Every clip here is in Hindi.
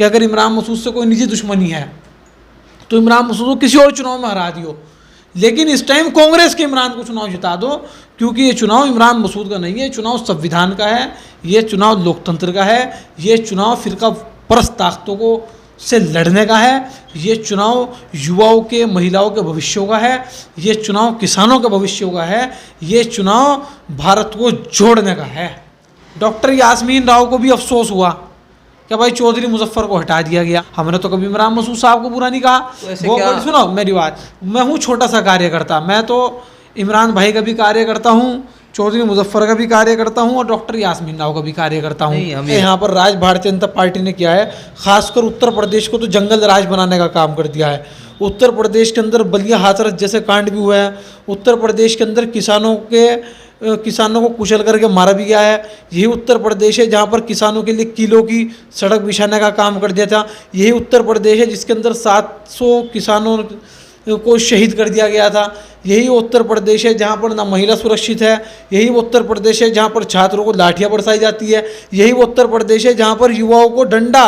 कि अगर इमरान मसूद से कोई निजी दुश्मनी है तो इमरान मसूद को किसी और चुनाव में हरा दियो, लेकिन इस टाइम कांग्रेस के इमरान को चुनाव जिता दो, क्योंकि ये चुनाव इमरान मसूद का नहीं है, ये चुनाव संविधान का है, ये चुनाव लोकतंत्र का है, ये चुनाव फिरका परस्त ताकतों को से लड़ने का है, ये चुनाव युवाओं के, महिलाओं के भविष्यों का है, ये चुनाव किसानों के भविष्यों का है, ये चुनाव भारत को जोड़ने का है। डॉक्टर यास्मीन राव को भी अफसोस हुआ कि भाई चौधरी मुजफ्फर को हटा दिया गया। हमने तो कभी इमरान मसूद साहब को बुरा नहीं कहा। वो सुनो मेरी बात, मैं हूँ छोटा सा कार्यकर्ता, मैं तो इमरान भाई का भी कार्य करता हूँ, चौधरी मुजफ्फर का भी कार्य करता हूँ और डॉक्टर यास्मीन राव का भी कार्य करता हूँ। यहाँ पर राज भारतीय जनता पार्टी ने किया है, खासकर उत्तर प्रदेश को तो जंगल राज बनाने का काम कर दिया है। उत्तर प्रदेश के अंदर बलिया हाथरस जैसे कांड भी हुए हैं, उत्तर प्रदेश के अंदर किसानों को कुचल करके मारा भी गया है। यही उत्तर प्रदेश है जहाँ पर किसानों के लिए किलो की सड़क बिछाने का काम कर दिया था। यही उत्तर प्रदेश है जिसके अंदर 700 किसानों को शहीद कर दिया गया था। यही उत्तर प्रदेश है जहाँ पर ना महिला सुरक्षित है। यही उत्तर प्रदेश है जहाँ पर छात्रों को लाठियाँ बरसाई जाती है। यही उत्तर प्रदेश है जहाँ पर युवाओं को डंडा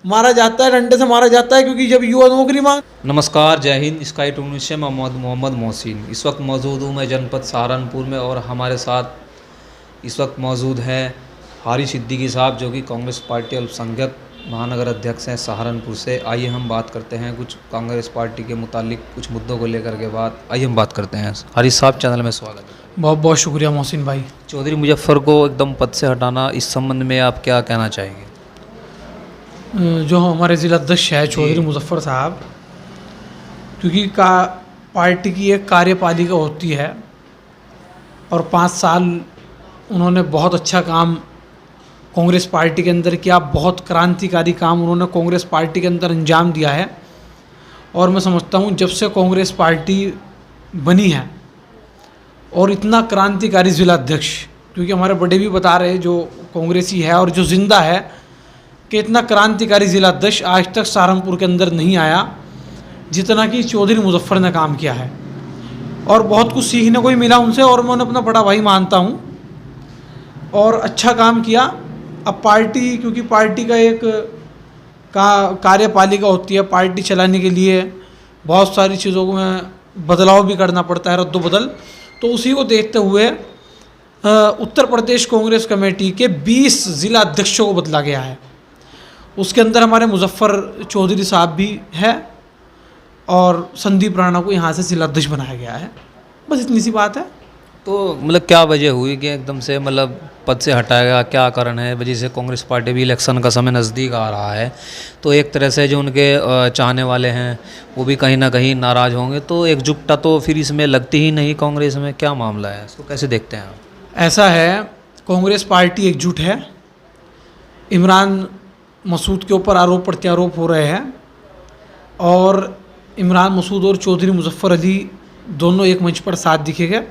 मारा जाता है, डंडे से मारा जाता है, क्योंकि जब युवा नौकरी मांग। नमस्कार, जय हिंद। स्काई 2 न्यूज़ से मोहम्मद मोहसिन। इस वक्त मौजूद हूँ मैं जनपद सहारनपुर में और हमारे साथ इस वक्त मौजूद हैं हारिस सिद्दीकी साहब, जो कि कांग्रेस पार्टी अल्पसंख्यक महानगर अध्यक्ष हैं सहारनपुर से। आइए हम बात करते हैं कुछ कांग्रेस पार्टी के मुतालिक कुछ मुद्दों को लेकर के आइए हम बात करते हैं। हारिस साहब, चैनल में स्वागत है। बहुत बहुत शुक्रिया मोहसिन भाई। चौधरी मुजफ्फर को एकदम पद से हटाना, इस संबंध में आप क्या कहना चाहेंगे? जो हमारे ज़िला अध्यक्ष है चौधरी मुजफ्फर साहब, क्योंकि पार्टी की एक कार्यपालिका होती है और 5 साल उन्होंने बहुत अच्छा काम कांग्रेस पार्टी के अंदर किया, बहुत क्रांतिकारी काम उन्होंने कांग्रेस पार्टी के अंदर अंजाम दिया है। और मैं समझता हूँ जब से कांग्रेस पार्टी बनी है और इतना क्रांतिकारी ज़िला अध्यक्ष, क्योंकि हमारे बड़े भी बता रहे जो कांग्रेसी है और जो जिंदा है, कि इतना क्रांतिकारी ज़िला अध्यक्ष आज तक सहारनपुर के अंदर नहीं आया जितना कि चौधरी मुजफ्फर ने काम किया है। और बहुत कुछ सीखने को ही मिला उनसे और मैं उन्हें अपना बड़ा भाई मानता हूँ और अच्छा काम किया। अब पार्टी, क्योंकि पार्टी का एक कार्यपालिका होती है, पार्टी चलाने के लिए बहुत सारी चीज़ों में बदलाव भी करना पड़ता है, रद्दोबदल। तो उसी को देखते हुए उत्तर प्रदेश कांग्रेस कमेटी के 20 ज़िला अध्यक्षों को बदला गया है। उसके अंदर हमारे मुजफ्फर चौधरी साहब भी है और संदीप राणा को यहाँ से ज़िला अध्यक्ष बनाया गया है। बस इतनी सी बात है। तो मतलब क्या वजह हुई कि एकदम से मतलब पद से हटाया गया? क्या कारण है? वजह से कांग्रेस पार्टी भी इलेक्शन का समय नज़दीक आ रहा है, तो एक तरह से जो उनके चाहने वाले हैं वो भी कहीं ना कहीं नाराज़ होंगे, तो एकजुटता तो फिर इसमें लगती ही नहीं कांग्रेस में। क्या मामला है, इसको कैसे देखते हैं आप? ऐसा है, कांग्रेस पार्टी एकजुट है। इमरान मसूद के ऊपर आरोप प्रत्यारोप हो रहे हैं और इमरान मसूद और चौधरी मुजफ्फर अली दोनों एक मंच पर साथ दिखेंगे।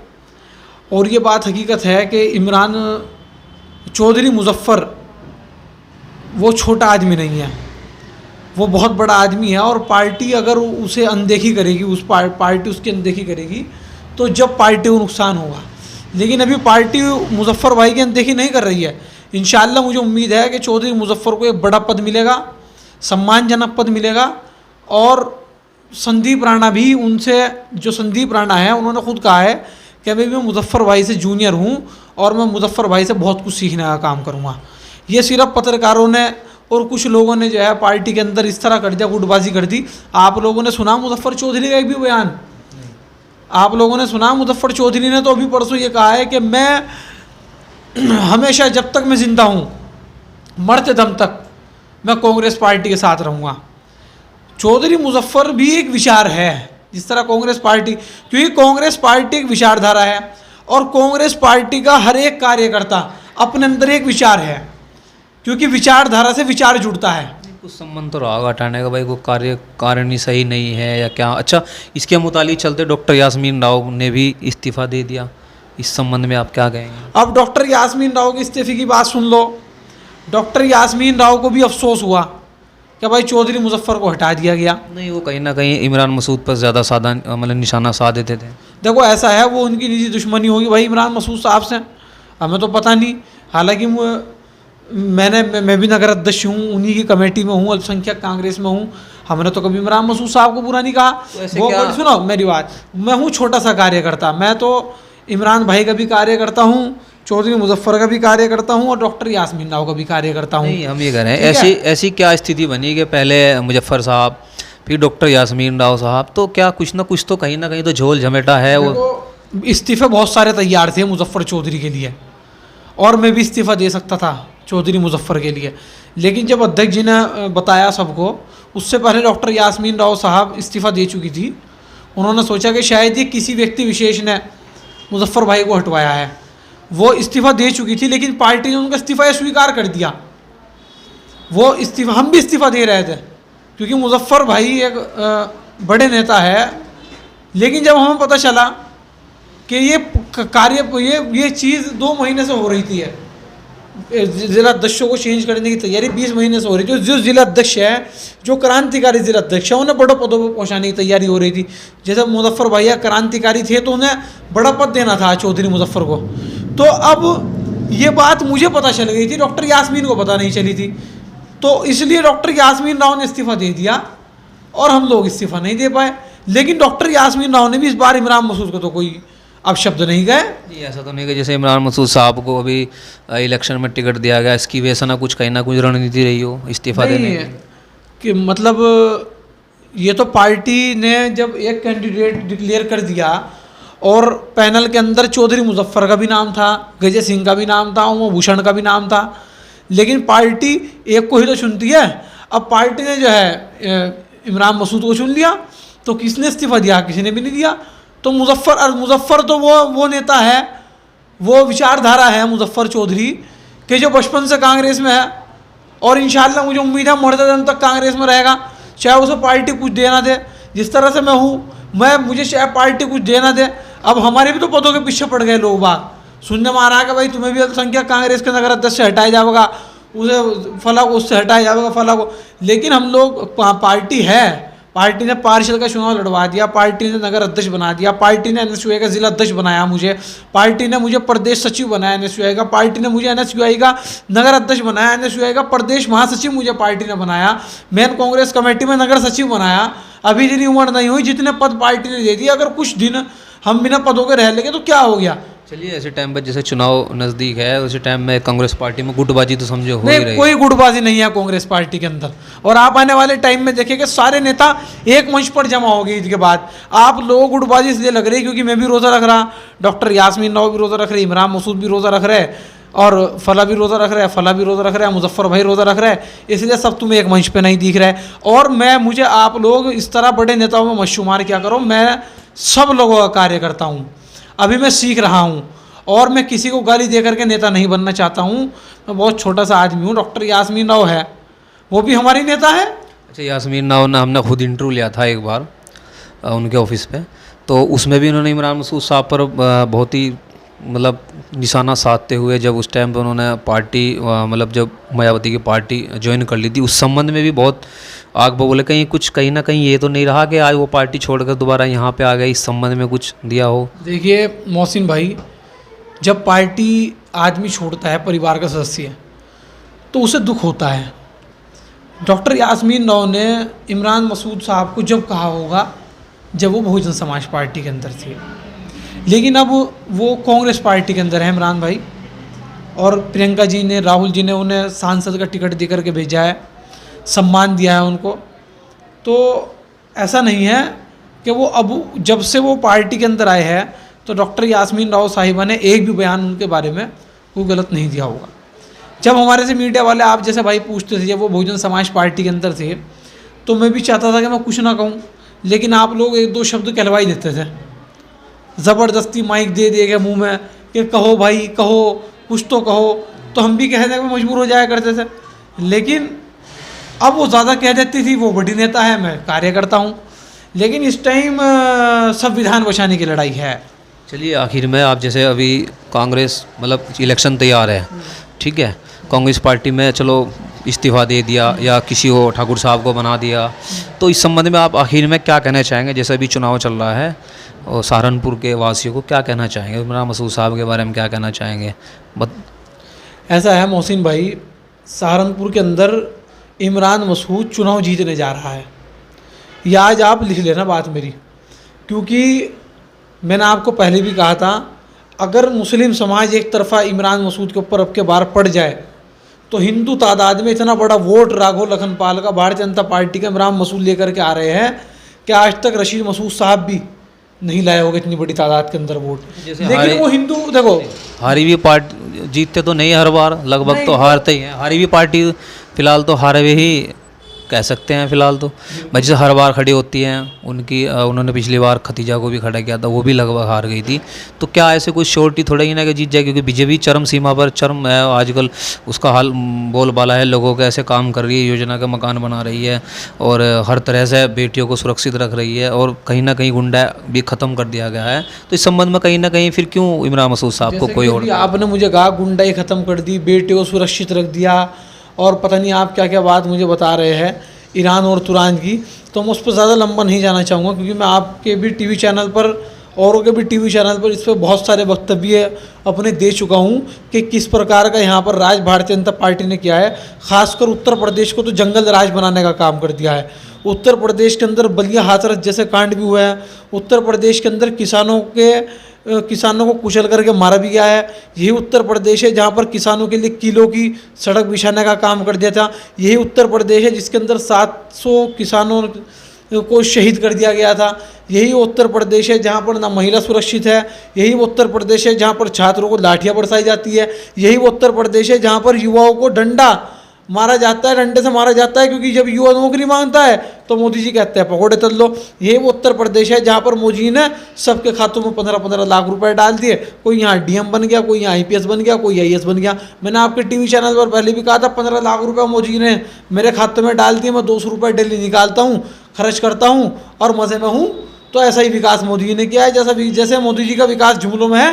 और ये बात हकीकत है कि इमरान चौधरी मुजफ्फर वो छोटा आदमी नहीं है, वो बहुत बड़ा आदमी है। और पार्टी अगर उसे अनदेखी करेगी, उस पार्टी उसकी अनदेखी करेगी, तो जब पार्टी को नुकसान होगा। लेकिन अभी पार्टी मुजफ्फर भाई की अनदेखी नहीं कर रही है। इंशाअल्लाह मुझे उम्मीद है कि चौधरी मुजफ्फर को एक बड़ा पद मिलेगा, सम्मानजनक पद मिलेगा। और संदीप राणा भी, उनसे जो संदीप राणा है उन्होंने खुद कहा है कि अभी मैं मुजफ्फर भाई से जूनियर हूँ और मैं मुजफ्फर भाई से बहुत कुछ सीखने का काम करूँगा। ये सिर्फ पत्रकारों ने और कुछ लोगों ने जो है पार्टी के अंदर इस तरह कर दिया, गुटबाजी कर दी। आप लोगों ने सुना मुजफ्फर चौधरी का एक भी बयान? आप लोगों ने सुना? मुजफ्फर चौधरी ने तो अभी परसों ये कहा है कि मैं हमेशा, जब तक मैं ज़िंदा हूँ, मरते दम तक मैं कांग्रेस पार्टी के साथ रहूँगा। चौधरी मुजफ्फर भी एक विचार है, जिस तरह कांग्रेस पार्टी, क्योंकि कांग्रेस पार्टी एक विचारधारा है और कांग्रेस पार्टी का हर एक कार्यकर्ता अपने अंदर एक विचार है, क्योंकि विचारधारा से विचार जुड़ता है। कुछ संबंध तो रहा हटाने का भाई, वो कारण ही सही नहीं है या क्या? अच्छा, इसके मुतालिक चलते डॉक्टर यास्मीन राव ने भी इस्तीफ़ा दे दिया, इस संबंध में आप क्या कहेंगे? अब डॉक्टर यास्मीन राव के इस्तीफे की बात सुन लो। डॉक्टर यास्मीन राव को भी अफसोस हुआ कि भाई चौधरी मुजफ्फर को हटा दिया गया। नहीं, वो कहीं ना कहीं इमरान मसूद पर ज़्यादा मतलब निशाना साध देते थे। देखो ऐसा है, वो उनकी निजी दुश्मनी होगी भाई इमरान मसूद साहब से, हमें तो पता नहीं। हालांकि मैं भी नगर अध्यक्ष हूँ, उन्हीं की कमेटी में हूँ, अल्पसंख्यक कांग्रेस में हूँ। हमने तो कभी इमरान मसूद साहब को बुरा नहीं कहा। तो ऐसे वो क्या- सुनो मेरी बात, मैं हूँ छोटा सा कार्यकर्ता, मैं तो इमरान भाई का भी कार्य करता हूँ, चौधरी मुजफ्फर का भी कार्य करता हूँ और डॉक्टर यास्मीन राव का भी कार्य करता हूँ। नहीं, हम ये कह रहे हैं ठीक है? ऐसी ऐसी क्या स्थिति बनी कि पहले मुजफ्फर साहब, फिर डॉक्टर यास्मीन राव साहब, तो क्या कुछ ना कुछ तो कहीं ना कहीं तो झोल झमेटा है वो। देखो, इस्तीफे बहुत सारे तैयार थे मुजफ्फर चौधरी के लिए, और मैं भी इस्तीफ़ा दे सकता था चौधरी मुजफ्फर के लिए, लेकिन जब अध्यक्ष जी ने बताया सबको, उससे पहले डॉक्टर यास्मीन राव साहब इस्तीफ़ा दे चुकी थी। उन्होंने सोचा कि शायद ये किसी व्यक्ति विशेष ने मुजफ्फर भाई को हटवाया है। वो इस्तीफ़ा दे चुकी थी, लेकिन पार्टी ने उनका इस्तीफ़ा स्वीकार कर दिया। वो इस्तीफ़ा, हम भी इस्तीफ़ा दे रहे थे क्योंकि मुजफ्फर भाई एक बड़े नेता है, लेकिन जब हमें पता चला कि ये कार्य ये चीज़ 2 महीने से हो रही थी, जिला अध्यक्षों को चेंज करने की तैयारी 20 महीने से हो रही थी। जो जिला अध्यक्ष है, जो क्रांतिकारी जिला अध्यक्ष है, उन्हें बड़े पदों पर पहुंचाने की तैयारी हो रही थी। जैसे मुजफ्फर भैया क्रांतिकारी थे तो उन्हें बड़ा पद देना था चौधरी मुजफ्फर को। तो अब ये बात मुझे पता चल गई थी, डॉक्टर यास्मीन को पता नहीं चली थी, तो इसलिए डॉक्टर यास्मीन राव ने इस्तीफ़ा दे दिया और हम लोग इस्तीफ़ा नहीं दे पाए। लेकिन डॉक्टर यास्मीन राव ने भी इस बार इमरान मसूद को तो कोई अब शब्द नहीं गए। जी, ऐसा तो नहीं कि जैसे इमरान मसूद साहब को अभी इलेक्शन में टिकट दिया गया, इसकी वजह से ना कुछ कहीं ना कुछ रणनीति रही हो इस्तीफा देने नहीं की। कि मतलब ये तो पार्टी ने जब एक कैंडिडेट डिक्लेयर कर दिया और पैनल के अंदर चौधरी मुजफ्फर का भी नाम था, गजय सिंह का भी नाम था, उमा भूषण का भी नाम था, लेकिन पार्टी एक को ही तो चुनती है। अब पार्टी ने जो है इमरान मसूद को चुन लिया, तो किसने इस्तीफ़ा दिया? किसी ने भी नहीं दिया। तो मुजफ्फर तो वो नेता है, वो विचारधारा है मुजफ्फर चौधरी कि जो बचपन से कांग्रेस में है और इंशाल्लाह मुझे उम्मीद है मरते दम तक कांग्रेस में रहेगा, चाहे उसे पार्टी कुछ देना दे। जिस तरह से मैं हूँ, मुझे चाहे पार्टी कुछ देना दे। अब हमारे भी तो पदों के पीछे पड़ गए लोग बाग, सुनने में आ रहा है कि भाई तुम्हें भी अल्पसंख्यक कांग्रेस के नगर अध्यक्ष से हटाया जाएगा, उसे फला को उससे हटाया जाएगा फला को। लेकिन हम लोग पार्टी है, पार्टी ने पार्षद का चुनाव लड़वा दिया, पार्टी ने नगर अध्यक्ष बना दिया, पार्टी ने एनएसयूआई का जिला अध्यक्ष बनाया मुझे, पार्टी ने मुझे प्रदेश सचिव बनाया एनएसयूआई का, पार्टी ने मुझे एनएसयूआई का नगर अध्यक्ष बनाया, एनएसयूआई का प्रदेश महासचिव मुझे पार्टी ने बनाया, मेन कांग्रेस कमेटी में नगर सचिव बनाया। अभी जितनी उम्र नहीं हुई, जितने पद पार्टी ने दे दिए। अगर कुछ दिन हम बिना पदों के रह लेंगे तो क्या हो गया? चलिए, ऐसे टाइम पर जैसे चुनाव नज़दीक है, उसी टाइम में कांग्रेस पार्टी में गुटबाजी तो समझो हो ही नहीं, रही कोई गुटबाजी नहीं है कांग्रेस पार्टी के अंदर। और आप आने वाले टाइम में देखेंगे सारे नेता एक मंच पर जमा हो गए ईद के बाद। आप लोगों को गुटबाजी इसलिए लग रही है क्योंकि मैं भी रोज़ा रख रहा, डॉक्टर यास्मीन राव भी रोज़ा रख रहे, इमरान मसूद भी रोज़ा रख रहे, और फला भी रोज़ा रख रहा है, फला भी रोज़ा रख रहा है, मुजफ्फर भाई रोज़ा रख रहा है, इसलिए सब तुम्हें एक मंच पे नहीं दिख रहा है। और मुझे आप लोग इस तरह बड़े नेताओं में मत शुमार क्या करो। मैं सब लोगों का कार्य करता हूँ, अभी मैं सीख रहा हूँ, और मैं किसी को गाली दे करके नेता नहीं बनना चाहता हूँ। मैं बहुत छोटा सा आदमी हूँ। डॉक्टर यास्मीन राव है, वो भी हमारी नेता है। अच्छा, यास्मीन राव ने हमने खुद इंटरव्यू लिया था एक बार उनके ऑफिस पे, तो उसमें भी उन्होंने इमरान मसूद साहब पर बहुत ही मतलब निशाना साधते हुए, जब उस टाइम पे उन्होंने पार्टी मतलब जब मायावती की पार्टी ज्वाइन कर ली थी, उस संबंध में भी बहुत आग बबूले। कहीं ना कहीं ये तो नहीं रहा कि आज वो पार्टी छोड़कर दोबारा यहाँ पे आ गए, इस संबंध में कुछ दिया हो? देखिए मोहसिन भाई, जब पार्टी आदमी छोड़ता है, परिवार का सदस्य, तो उसे दुख होता है। डॉक्टर यास्मीन राव ने इमरान मसूद साहब को जब कहा होगा जब वो बहुजन समाज पार्टी के अंदर थे, लेकिन अब वो कांग्रेस पार्टी के अंदर है इमरान भाई, और प्रियंका जी ने, राहुल जी ने उन्हें सांसद का टिकट दे करके भेजा है, सम्मान दिया है उनको। तो ऐसा नहीं है कि वो अब जब से वो पार्टी के अंदर आए हैं तो डॉक्टर यास्मीन राव साहिबा ने एक भी बयान उनके बारे में कोई गलत नहीं दिया होगा। जब हमारे से मीडिया वाले आप जैसे भाई पूछते थे, जब वो बहुजन समाज पार्टी के अंदर थे, तो मैं भी चाहता था कि मैं कुछ ना कहूँ, लेकिन आप लोग एक दो शब्द कहलवा ही देते थे, ज़बरदस्ती माइक दे के मुंह में कि कहो भाई कहो, कुछ तो कहो, तो हम भी कहने में मजबूर हो जाया करते थे। लेकिन अब वो ज़्यादा कह देती थी, वो बड़ी नेता है, मैं कार्य करता हूँ। लेकिन इस टाइम संविधान बचाने की लड़ाई है। चलिए, आखिर में आप जैसे अभी कांग्रेस मतलब इलेक्शन तैयार है, ठीक है, कांग्रेस पार्टी में चलो इस्तीफ़ा दे दिया या किसी को ठाकुर साहब को बना दिया, तो इस संबंध में आप आखिर में क्या कहना चाहेंगे? जैसे अभी चुनाव चल रहा है और सहारनपुर के वासियों को क्या कहना चाहेंगे? इमरान मसूद साहब के बारे में क्या कहना चाहेंगे? ऐसा है मोहसिन भाई, सहारनपुर के अंदर इमरान मसूद चुनाव जीतने जा रहा है। ये आज आप लिख लेना बात मेरी, क्योंकि मैंने आपको पहले भी कहा था, अगर मुस्लिम समाज एक तरफा इमरान मसूद के ऊपर अब के बार पड़ जाए तो हिंदू तादाद में इतना बड़ा वोट राघव लखनपाल का भारतीय जनता पार्टी का इमरान मसूद लेकर के आ रहे हैं कि आज तक रशीद मसूद साहब भी नहीं लाए होंगे इतनी बड़ी तादाद के अंदर वोट। लेकिन वो हिंदू देखो, हारी हुई पार्टी जीतते तो नहीं हर बार, लगभग तो हारते ही हैं। हारी हुई पार्टी फिलहाल तो हारे हुए ही कह सकते हैं फिलहाल तो। भाई जैसे हर बार खड़ी होती हैं उनकी, उन्होंने पिछली बार खतीजा को भी खड़ा किया था, वो भी लगभग हार गई थी। तो क्या ऐसे कोई श्योरिटी थोड़ा ही ना कि जीत जाए, क्योंकि बीजेपी चरम सीमा पर चरम है आजकल, उसका हाल बोलबाला है, लोगों के ऐसे काम कर रही है, योजना के मकान बना रही है और हर तरह से बेटियों को सुरक्षित रख रही है और कहीं ना कहीं गुंडा भी ख़त्म कर दिया गया है। तो इस संबंध में कहीं ना कहीं फिर क्यों इमरान मसूद साहब को कोई और, आपने मुझे कहा गुंडाई ख़त्म कर दी, बेटियों को सुरक्षित रख दिया और पता नहीं आप क्या क्या बात मुझे बता रहे हैं ईरान और तुरान की, तो मैं उस पर ज़्यादा लंबा नहीं जाना चाहूँगा, क्योंकि मैं आपके भी टीवी चैनल पर, औरों के भी टीवी चैनल पर इस पर बहुत सारे वक्तव्य अपने दे चुका हूँ कि किस प्रकार का यहाँ पर राज भारतीय जनता पार्टी ने किया है। ख़ासकर उत्तर प्रदेश को तो जंगल राज बनाने का काम कर दिया है। उत्तर प्रदेश के अंदर बलिया हाथरस जैसे कांड भी हुए हैं। उत्तर प्रदेश के अंदर किसानों को कुचल करके मारा भी गया है। यही उत्तर प्रदेश है जहाँ पर किसानों के लिए किलो की सड़क बिछाने का काम कर दिया था। यही उत्तर प्रदेश है जिसके अंदर 700 किसानों को शहीद कर दिया गया था। यही उत्तर प्रदेश है जहाँ पर ना महिला सुरक्षित है। यही उत्तर प्रदेश है जहाँ पर छात्रों को लाठियाँ बरसाई जाती है। यही उत्तर प्रदेश है जहाँ पर युवाओं को डंडा मारा जाता है, डंडे से मारा जाता है, क्योंकि जब युवा नौकरी मांगता है तो मोदी जी कहते हैं पकौड़े तल लो। ये वो उत्तर प्रदेश है जहाँ पर मोदी जी ने सबके खातों में 15-15 लाख रुपए डाल दिए। कोई यहाँ डीएम बन गया, कोई यहाँ आईपीएस बन गया, कोई आईएएस बन गया। मैंने आपके टीवी चैनल पर पहले भी कहा था 15 लाख रुपये मोदी जी ने मेरे खाते में डाल दिए। मैं 200 रुपये डेली निकालता हूँ, खर्च करता हूँ और मज़े में हूँ। तो ऐसा ही विकास मोदी जी ने किया है। जैसे मोदी जी का विकास जुमलों में है,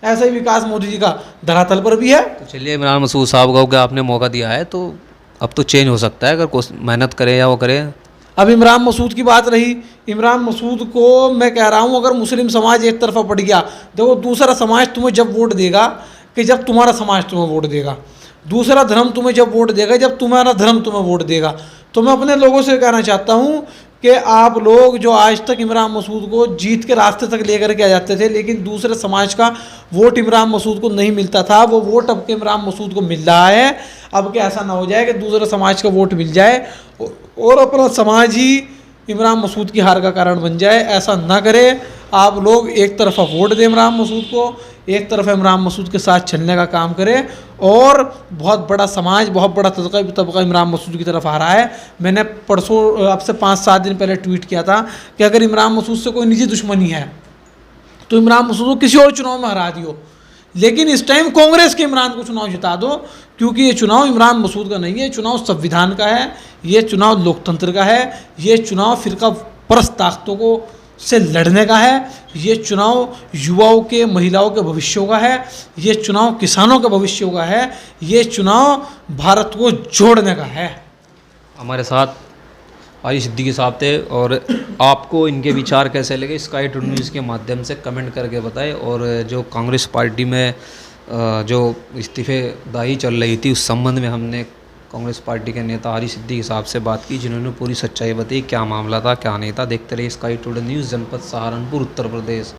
ऐसा ही विकास मोदी जी का धरातल पर भी है। तो चलिए इमरान मसूद साहब को अगर आपने मौका दिया है तो अब तो चेंज हो सकता है, अगर मेहनत करे या वो करे। अब इमरान मसूद की बात रही, इमरान मसूद को मैं कह रहा हूँ, अगर मुस्लिम समाज एक तरफा पड़ गया, देखो दूसरा समाज तुम्हें जब वोट देगा कि जब तुम्हारा समाज तुम्हें वोट देगा, दूसरा धर्म तुम्हें जब वोट देगा जब तुम्हारा धर्म तुम्हें वोट देगा। तो मैं अपने लोगों से कहना चाहता हूँ कि आप लोग जो आज तक इमरान मसूद को जीत के रास्ते तक लेकर के आ जाते थे, लेकिन दूसरे समाज का वोट इमरान मसूद को नहीं मिलता था, वो वोट अब के इमरान मसूद को मिल रहा है। अब के ऐसा ना हो जाए कि दूसरे समाज का वोट मिल जाए और अपना समाज ही इमरान मसूद की हार का कारण बन जाए। ऐसा ना करें। आप लोग एक तरफा वोट दें इमरान मसूद को, एक तरफ इमरान मसूद के साथ चलने का काम करें और बहुत बड़ा समाज, बहुत बड़ा तबका इमरान मसूद की तरफ आ रहा है। मैंने परसों अब से 5-7 दिन पहले ट्वीट किया था कि अगर इमरान मसूद से कोई निजी दुश्मनी है तो इमरान मसूद को किसी और चुनाव में हरा दियो, लेकिन इस टाइम कांग्रेस के इमरान को चुनाव जिता दो, क्योंकि ये चुनाव इमरान मसूद का नहीं है। चुनाव संविधान का है, ये चुनाव लोकतंत्र का है, ये चुनाव फिरका परस्त ताकतों को से लड़ने का है, ये चुनाव युवाओं के, महिलाओं के भविष्यों का है, ये चुनाव किसानों के भविष्यों का है, ये चुनाव भारत को जोड़ने का है। हमारे साथ हारी सिद्दीकी साहब थे और आपको इनके विचार कैसे लगे स्काई टू न्यूज़ के माध्यम से कमेंट करके बताएं। और जो कांग्रेस पार्टी में जो इस्तीफेदाही चल रही थी उस संबंध में हमने कांग्रेस पार्टी के नेता हारी सिद्दीकी साहब से बात की, जिन्होंने पूरी सच्चाई बताई, क्या मामला था क्या नहीं था। देखते रहिए स्काई टुडे न्यूज़, जनपद सहारनपुर, उत्तर प्रदेश।